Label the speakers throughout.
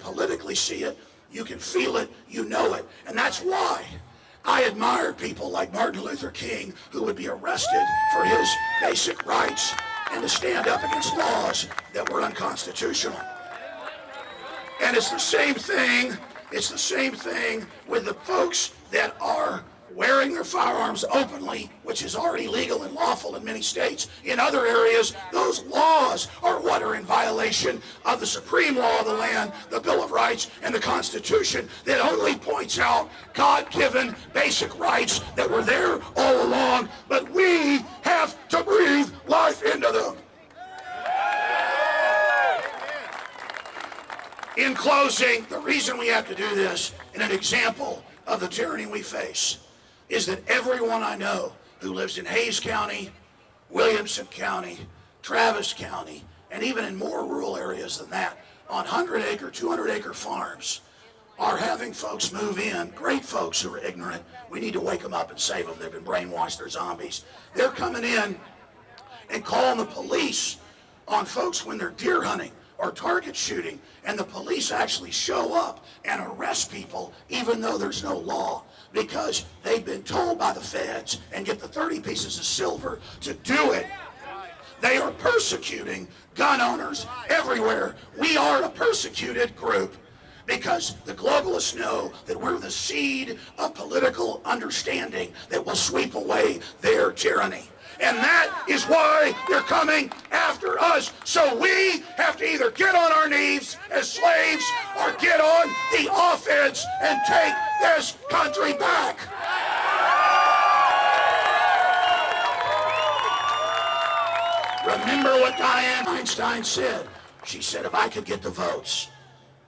Speaker 1: politically see it, you can feel it, you know it. And that's why I admire people like Martin Luther King, who would be arrested for his basic rights and to stand up against laws that were unconstitutional. And it's the same thing with the folks that are wearing their firearms openly, which is already legal and lawful in many states. In other areas, those laws are what are in violation of the supreme law of the land, the Bill of Rights, and the Constitution that only points out God-given basic rights that were there all along, but we have to breathe life into them. In closing, the reason we have to do this, and an example of the tyranny we face, is that everyone I know who lives in Hayes County, Williamson County, Travis County, and even in more rural areas than that, on 100-acre, 200-acre farms, are having folks move in, great folks who are ignorant. We need to wake them up and save them. They've been brainwashed, they're zombies. They're coming in and calling the police on folks when they're deer hunting or target shooting, and the police actually show up and arrest people even though there's no law, because they've been told by the feds and get the 30 pieces of silver to do it. They are persecuting gun owners everywhere. We are a persecuted group because the globalists know that we're the seed of political understanding that will sweep away their tyranny. And that is why they're coming after us. So we have to either get on our knees as slaves or get on the offense and take this country back. Remember what Dianne Feinstein said. She said, if I could get the votes,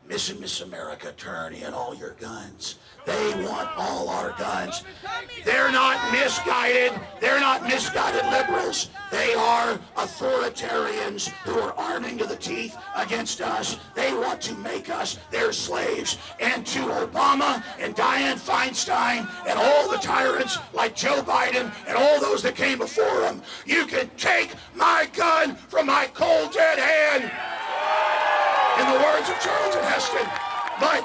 Speaker 1: Miss and Miss America, turn in all your guns. They want all our guns. They're not misguided. They're not misguided liberals. They are authoritarians who are arming to the teeth against us. They want to make us their slaves. And to Obama and Dianne Feinstein and all the tyrants like Joe Biden and all those that came before them, you can take my gun from my cold dead hand, in the words of Charlton Heston. But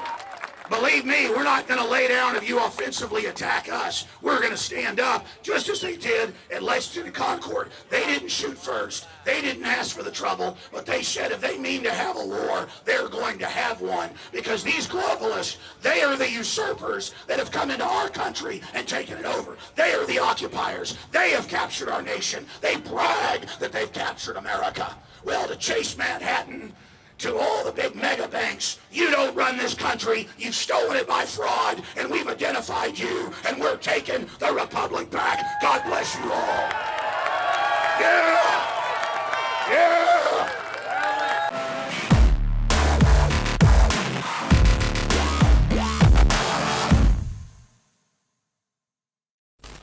Speaker 1: believe me, we're not going to lay down if you offensively attack us. We're going to stand up, just as they did at Lexington and Concord. They didn't shoot first. They didn't ask for the trouble, but they said if they mean to have a war, they're going to have one. Because these globalists, they are the usurpers that have come into our country and taken it over. They are the occupiers. They have captured our nation. They brag that they've captured America. Well, to chase Manhattan, to all the big mega banks, you don't run this country, you've stolen it by fraud, and we've identified you, and we're taking the republic back. God bless you all. Yeah! Yeah!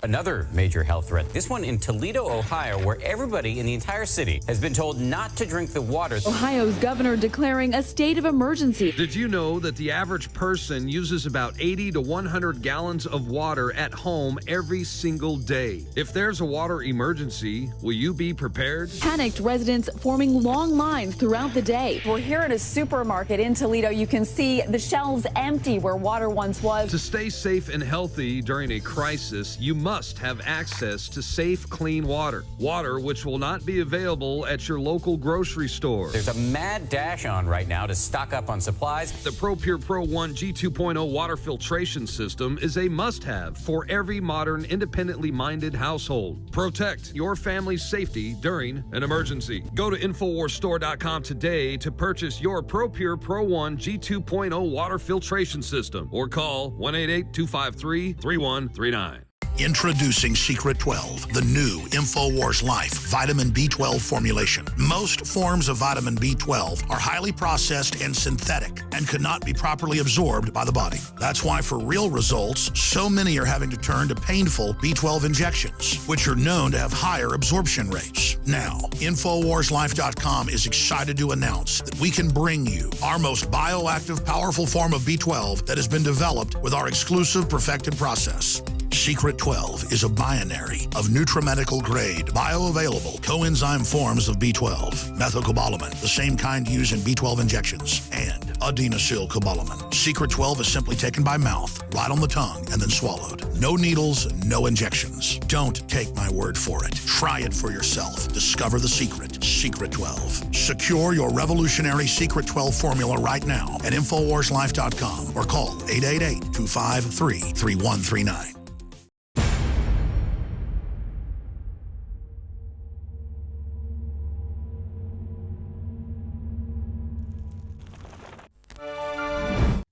Speaker 2: Another major health threat, this one in Toledo, Ohio, where everybody in the entire city has been told not to drink the water.
Speaker 3: Ohio's governor declaring a state of emergency.
Speaker 4: Did you know that the average person uses about 80 to 100 gallons of water at home every single day? If there's a water emergency, will you be prepared?
Speaker 3: Panicked residents forming long lines throughout the day.
Speaker 5: We're here at a supermarket in Toledo. You can see the shelves empty where water once was.
Speaker 4: To stay safe and healthy during a crisis, you must have access to safe, clean water. Water which will not be available at your local grocery store.
Speaker 2: There's a mad dash on right now to stock up on supplies.
Speaker 4: The ProPure Pro 1 G2.0 water filtration system is a must-have for every modern, independently minded household. Protect your family's safety during an emergency. Go to InfoWarsStore.com today to purchase your ProPure Pro 1 G2.0 water filtration system or call 1-888-253-3139.
Speaker 6: Introducing Secret 12, the new InfoWars Life vitamin B12 formulation. Most forms of vitamin B12 are highly processed and synthetic and could not be properly absorbed by the body. That's why for real results, so many are having to turn to painful B12 injections, which are known to have higher absorption rates. Now, InfoWarsLife.com is excited to announce that we can bring you our most bioactive, powerful form of B12 that has been developed with our exclusive perfected process. Secret 12 is a binary of nutramedical-grade, bioavailable coenzyme forms of B12, methylcobalamin, the same kind used in B12 injections, and adenosylcobalamin. Secret 12 is simply taken by mouth, right on the tongue, and then swallowed. No needles, no injections. Don't take my word for it. Try it for yourself. Discover the secret. Secret 12. Secure your revolutionary Secret 12 formula right now at InfoWarsLife.com or call 888-253-3139.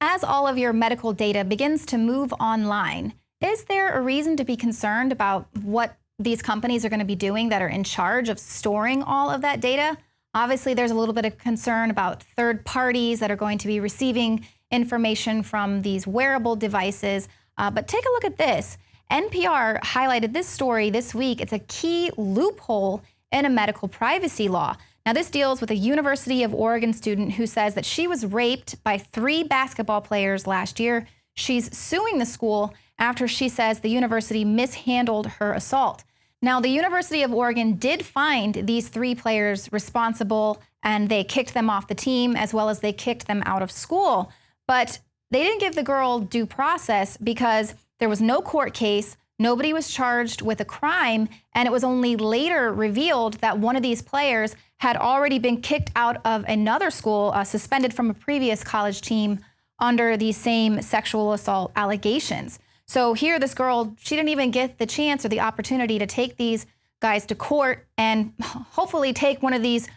Speaker 7: As all of your medical data begins to move online, is there a reason to be concerned about what these companies are going to be doing that are in charge of storing all of that data? Obviously, there's a little bit of concern about third parties that are going to be receiving information from these wearable devices. But take a look at this. NPR highlighted this story this week. It's a key loophole in a medical privacy law. Now, this deals with a University of Oregon student who says that she was raped by 3 basketball players last year. She's suing the school after she says the university mishandled her assault. Now, the University of Oregon did find these 3 players responsible, and they kicked them off the team as well as they kicked them out of school. But they didn't give the girl due process because there was no court case. Nobody was charged with a crime, and it was only later revealed that one of these players had already been kicked out of another school, suspended from a previous college team under these same sexual assault allegations. So here, this girl, she didn't even get the chance or the opportunity to take these guys to court and hopefully take one of these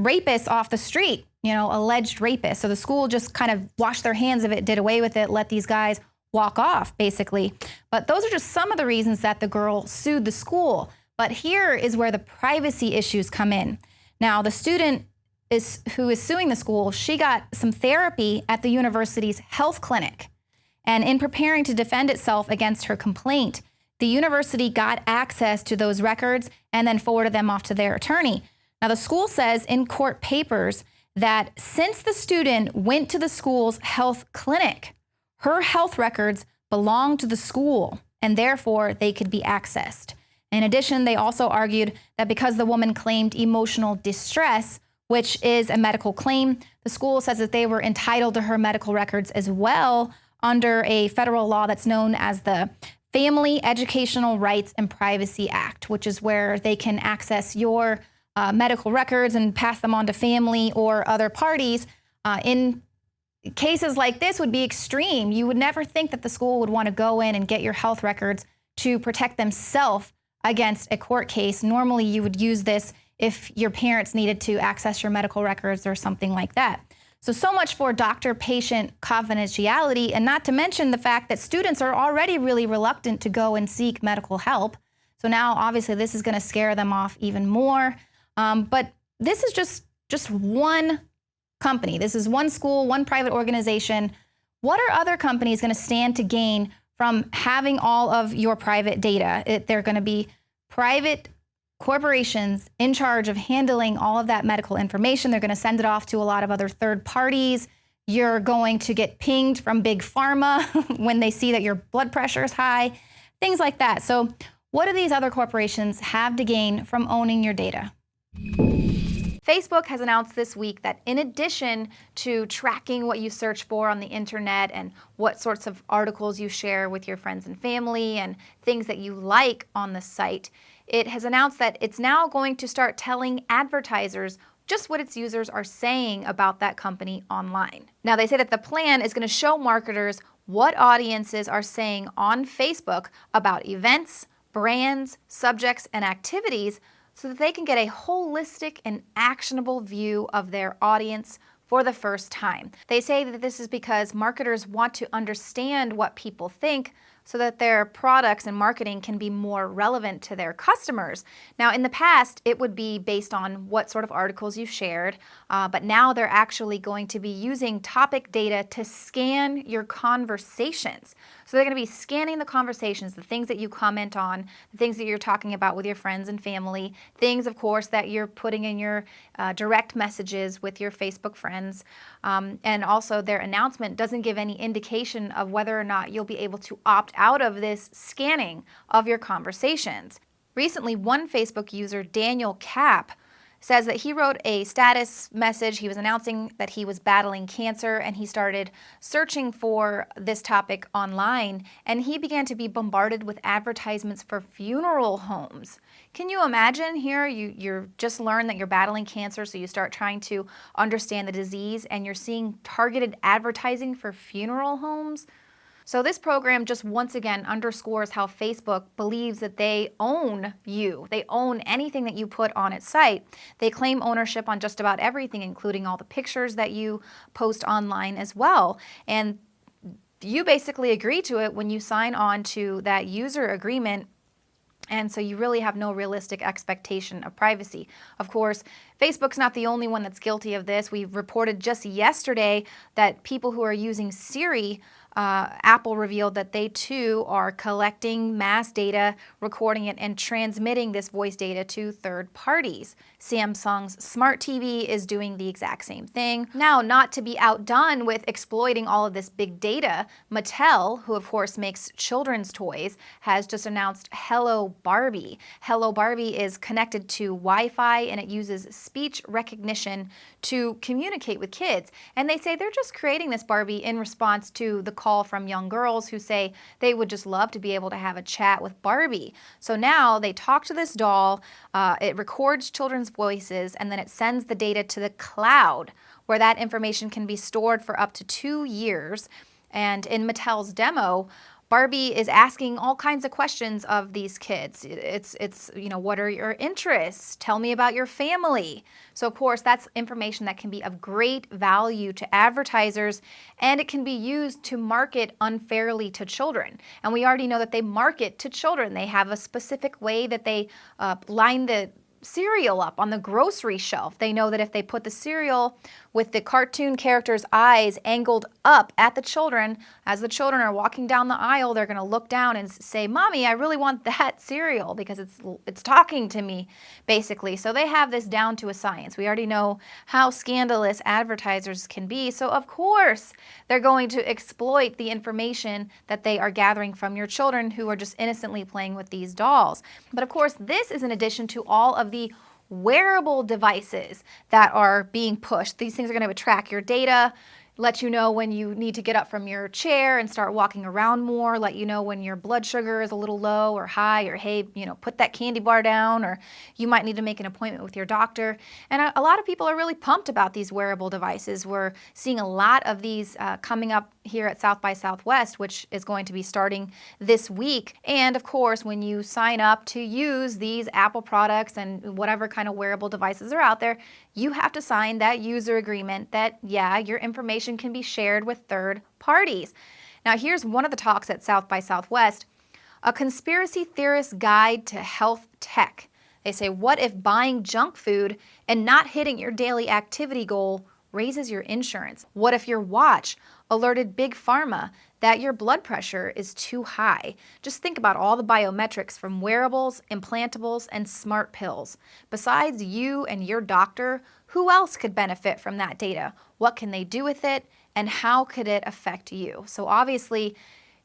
Speaker 7: rapists off the street, alleged rapists. So the school just kind of washed their hands of it, did away with it, let these guys walk off, basically. But those are just some of the reasons that the girl sued the school. But here is where the privacy issues come in. Now, the student who is suing the school, she got some therapy at the university's health clinic. And in preparing to defend itself against her complaint, the university got access to those records and then forwarded them off to their attorney. Now, the school says in court papers that since the student went to the school's health clinic, her health records belong to the school, and therefore they could be accessed. In addition, they also argued that because the woman claimed emotional distress, which is a medical claim, the school says that they were entitled to her medical records as well under a federal law that's known as the Family Educational Rights and Privacy Act, which is where they can access your medical records and pass them on to family or other parties. In cases like this would be extreme. You would never think that the school would want to go in and get your health records to protect themselves against a court case. Normally, you would use this if your parents needed to access your medical records or something like that. So much for doctor-patient confidentiality, and not to mention the fact that students are already really reluctant to go and seek medical help. So now, obviously, this is going to scare them off even more. But this is just one company. This is one school, one private organization. What are other companies going to stand to gain from having all of your private data? They're going to be private corporations in charge of handling all of that medical information. They're going to send it off to a lot of other third parties. You're going to get pinged from Big Pharma when they see that your blood pressure is high, things like that. So what do these other corporations have to gain from owning your data? Facebook has announced this week that in addition to tracking what you search for on the internet and what sorts of articles you share with your friends and family and things that you like on the site, it has announced that it's now going to start telling advertisers just what its users are saying about that company online. Now, they say that the plan is going to show marketers what audiences are saying on Facebook about events, brands, subjects, and activities so that they can get a holistic and actionable view of their audience for the first time. They say that this is because marketers want to understand what people think so that their products and marketing can be more relevant to their customers. Now, in the past, it would be based on what sort of articles you shared, but now they're actually going to be using topic data to scan your conversations. So they're going to be scanning the conversations, the things that you comment on, the things that you're talking about with your friends and family, things, of course, that you're putting in your direct messages with your Facebook friends. And also their announcement doesn't give any indication of whether or not you'll be able to opt out of this scanning of your conversations. Recently, one Facebook user, Daniel Kapp, says that he wrote a status message. He was announcing that he was battling cancer, and he started searching for this topic online, and he began to be bombarded with advertisements for funeral homes. Can you imagine here? You're just learned that you're battling cancer, so you start trying to understand the disease, and you're seeing targeted advertising for funeral homes. So this program just once again underscores how Facebook believes that they own you. They own anything that you put on its site. They claim ownership on just about everything, including all the pictures that you post online as well. And you basically agree to it when you sign on to that user agreement. And so you really have no realistic expectation of privacy. Of course, Facebook's not the only one that's guilty of this. We reported just yesterday that people who are using Siri, Apple revealed that they too are collecting mass data, recording it, and transmitting this voice data to third parties. Samsung's smart TV is doing the exact same thing. Now, not to be outdone with exploiting all of this big data, Mattel, who of course makes children's toys, has just announced Hello Barbie. Hello Barbie is connected to Wi-Fi, and it uses speech recognition to communicate with kids. And they say they're just creating this Barbie in response to the call from young girls who say they would just love to be able to have a chat with Barbie. So now they talk to this doll, it records children's voices, and then it sends the data to the cloud, where that information can be stored for up to 2 years. And in Mattel's demo, Barbie is asking all kinds of questions of these kids. It's what are your interests? Tell me about your family. So of course, that's information that can be of great value to advertisers, and it can be used to market unfairly to children. And we already know that they market to children. They have a specific way that they line the cereal up on the grocery shelf. They know that if they put the cereal with the cartoon character's eyes angled up at the children, as the children are walking down the aisle, they're going to look down and say, "Mommy, I really want that cereal because it's talking to me," basically. So they have this down to a science. We already know how scandalous advertisers can be. So of course, they're going to exploit the information that they are gathering from your children who are just innocently playing with these dolls. But of course, this is in addition to all of the wearable devices that are being pushed. These things are going to track your data, let you know when you need to get up from your chair and start walking around more, let you know when your blood sugar is a little low or high, or hey, put that candy bar down, or you might need to make an appointment with your doctor. And a lot of people are really pumped about these wearable devices. We're seeing a lot of these coming up here at South by Southwest, which is going to be starting this week. And of course, when you sign up to use these Apple products and whatever kind of wearable devices are out there, you have to sign that user agreement that, yeah, your information can be shared with third parties. Now, here's one of the talks at South by Southwest, a conspiracy theorist guide to health tech. They say, what if buying junk food and not hitting your daily activity goal raises your insurance? What if your watch alerted Big Pharma that your blood pressure is too high? Just think about all the biometrics from wearables, implantables, and smart pills. Besides you and your doctor, who else could benefit from that data? What can they do with it? And how could it affect you? So obviously,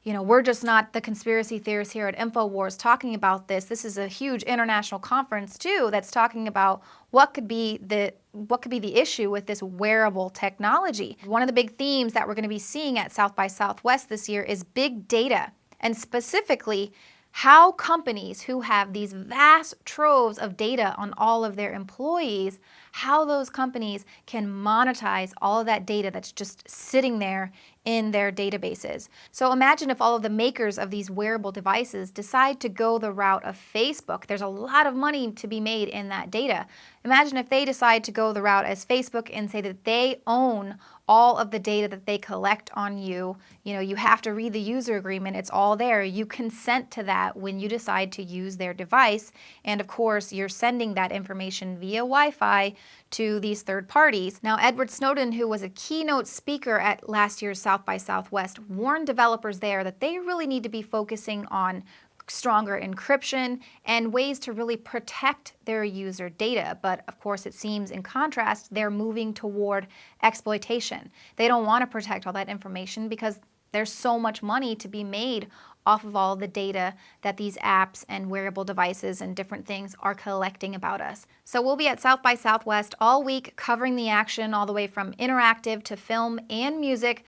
Speaker 7: we're just not the conspiracy theorists here at InfoWars talking about this. This is a huge international conference too that's talking about what could be the issue with this wearable technology. One of the big themes that we're going to be seeing at South by Southwest this year is big data, and specifically how companies who have these vast troves of data on all of their employees, how those companies can monetize all of that data that's just sitting there in their databases. So imagine if all of the makers of these wearable devices decide to go the route of Facebook. There's a lot of money to be made in that data. Imagine if they decide to go the route as Facebook and say that they own all of the data that they collect on you. You have to read the user agreement. It's all there. You consent to that when you decide to use their device. And of course, you're sending that information via Wi-Fi to these third parties. Now, Edward Snowden, who was a keynote speaker at last year's South by Southwest, warned developers there that they really need to be focusing on stronger encryption and ways to really protect their user data. But of course, it seems in contrast, they're moving toward exploitation. They don't want to protect all that information because There's so much money to be made off of all the data that these apps and wearable devices and different things are collecting about us. So we'll be at South by Southwest all week covering the action all the way from interactive to film and music.